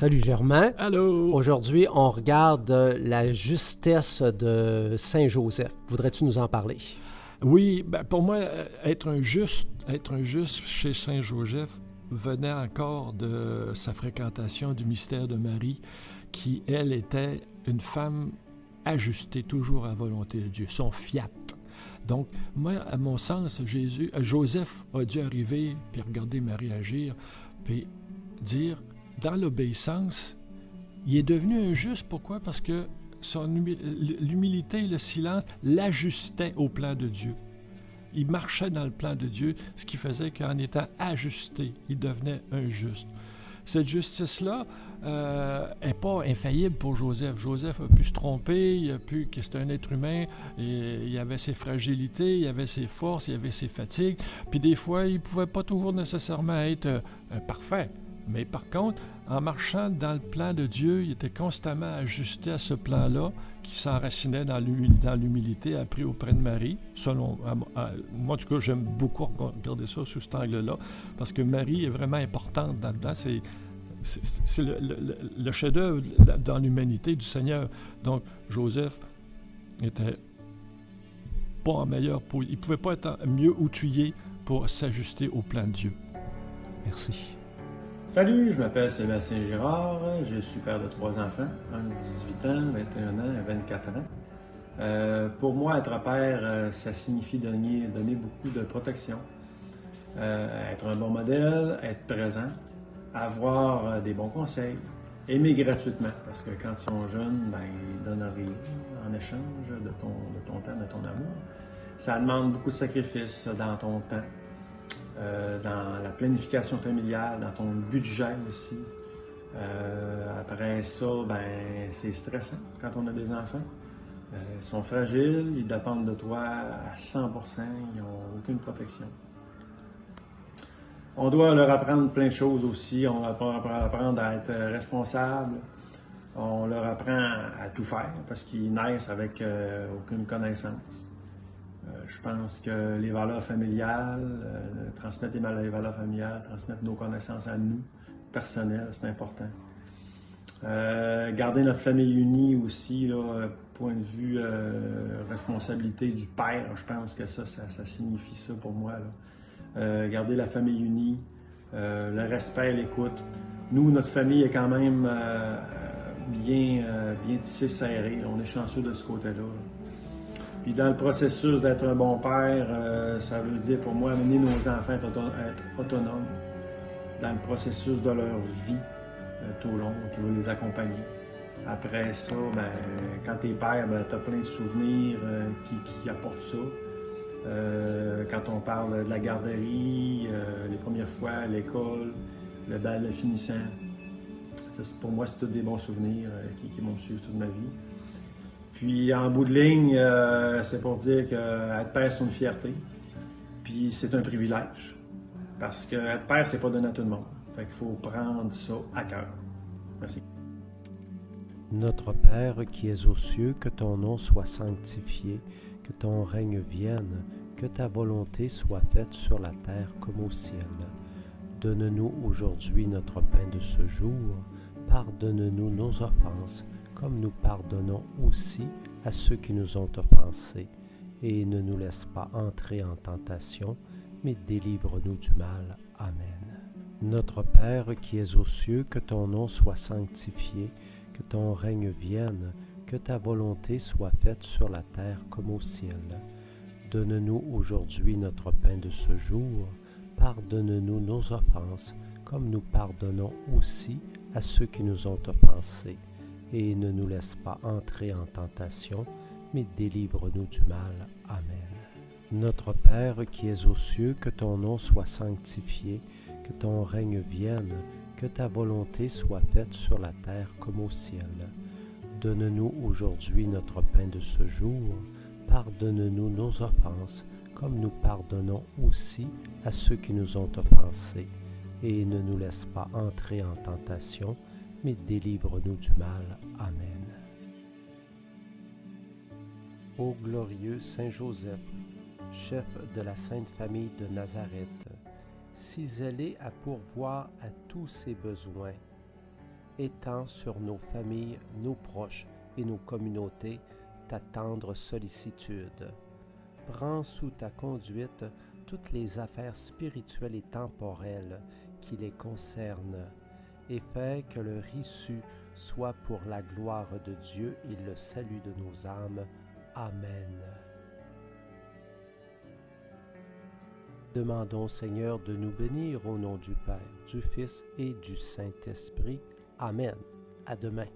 Salut Germain. Allô? Aujourd'hui, on regarde la justesse de Saint Joseph. Voudrais-tu nous en parler? Oui, pour moi, être un juste chez Saint Joseph venait encore de sa fréquentation du mystère de Marie, qui, elle, était une femme ajustée toujours à la volonté de Dieu, son fiat. Donc, moi, à mon sens, Joseph a dû arriver, puis regarder Marie agir, puis dire, dans l'obéissance, il est devenu un juste. Pourquoi? Parce que l'humilité et le silence l'ajustaient au plan de Dieu. Il marchait dans le plan de Dieu, ce qui faisait qu'en étant ajusté, il devenait un juste. Cette justice-là n'est pas infaillible pour Joseph. Joseph a pu se tromper, que c'est un être humain, et il avait ses fragilités, il avait ses forces, il avait ses fatigues, puis des fois, il ne pouvait pas toujours nécessairement être parfait. Mais par contre, en marchant dans le plan de Dieu, il était constamment ajusté à ce plan-là, qui s'enracinait dans l'humilité, appris auprès de Marie. Moi, en tout cas, j'aime beaucoup regarder ça sous cet angle-là, parce que Marie est vraiment importante là-dedans. C'est le chef-d'œuvre dans l'humanité du Seigneur. Donc, Joseph était pas en meilleur position. Il ne pouvait pas être mieux outillé pour s'ajuster au plan de Dieu. Merci. Salut, je m'appelle Sébastien Girard, je suis père de 3 enfants, un de 18 ans, 21 ans et 24 ans. Pour moi, être père, ça signifie donner beaucoup de protection, être un bon modèle, être présent, avoir des bons conseils, aimer gratuitement, parce que quand ils sont jeunes, ils donnent rien en échange de ton temps, de ton amour. Ça demande beaucoup de sacrifices dans ton temps. Dans la planification familiale, dans ton budget aussi. Après ça, c'est stressant quand on a des enfants. Ils sont fragiles, ils dépendent de toi à 100%, ils n'ont aucune protection. On doit leur apprendre plein de choses aussi. On leur apprendre à être responsable. On leur apprend à tout faire parce qu'ils naissent avec aucune connaissance. Je pense que les valeurs familiales, transmettre les valeurs familiales, transmettre nos connaissances à nous, personnelles, c'est important. Garder notre famille unie aussi, là, point de vue responsabilité du père, je pense que ça signifie ça pour moi. Là. Garder la famille unie, le respect, l'écoute. Nous, notre famille est quand même bien tissée, serrée. On est chanceux de ce côté-là. Puis dans le processus d'être un bon père, ça veut dire pour moi amener nos enfants à être autonomes dans le processus de leur vie tout au long, qui va les accompagner. Après ça, quand t'es père, t'as plein de souvenirs qui apportent ça. Quand on parle de la garderie, les premières fois à l'école, le bal de finissant, ça, pour moi, c'est tous des bons souvenirs qui vont me suivre toute ma vie. Puis en bout de ligne, c'est pour dire qu'être père, c'est une fierté. Puis c'est un privilège. Parce que être père, c'est pas donné à tout le monde. Fait qu'il faut prendre ça à cœur. Merci. Notre Père qui es aux cieux, que ton nom soit sanctifié, que ton règne vienne, que ta volonté soit faite sur la terre comme au ciel. Donne-nous aujourd'hui notre pain de ce jour. Pardonne-nous nos offenses, comme nous pardonnons aussi à ceux qui nous ont offensés. Et ne nous laisse pas entrer en tentation, mais délivre-nous du mal. Amen. Notre Père qui es aux cieux, que ton nom soit sanctifié, que ton règne vienne, que ta volonté soit faite sur la terre comme au ciel. Donne-nous aujourd'hui notre pain de ce jour. Pardonne-nous nos offenses, comme nous pardonnons aussi à ceux qui nous ont offensés. Et ne nous laisse pas entrer en tentation, mais délivre-nous du mal. Amen. Notre Père qui es aux cieux, que ton nom soit sanctifié, que ton règne vienne, que ta volonté soit faite sur la terre comme au ciel. Donne-nous aujourd'hui notre pain de ce jour. Pardonne-nous nos offenses, comme nous pardonnons aussi à ceux qui nous ont offensés. Et ne nous laisse pas entrer en tentation, mais délivre-nous du mal. Amen. Ô glorieux Saint Joseph, chef de la Sainte Famille de Nazareth, si zélé à pourvoir à tous ses besoins, étends sur nos familles, nos proches et nos communautés ta tendre sollicitude. Prends sous ta conduite toutes les affaires spirituelles et temporelles qui les concernent, et fais que leur issue soit pour la gloire de Dieu et le salut de nos âmes. Amen. Demandons, Seigneur, de nous bénir au nom du Père, du Fils et du Saint-Esprit. Amen. À demain.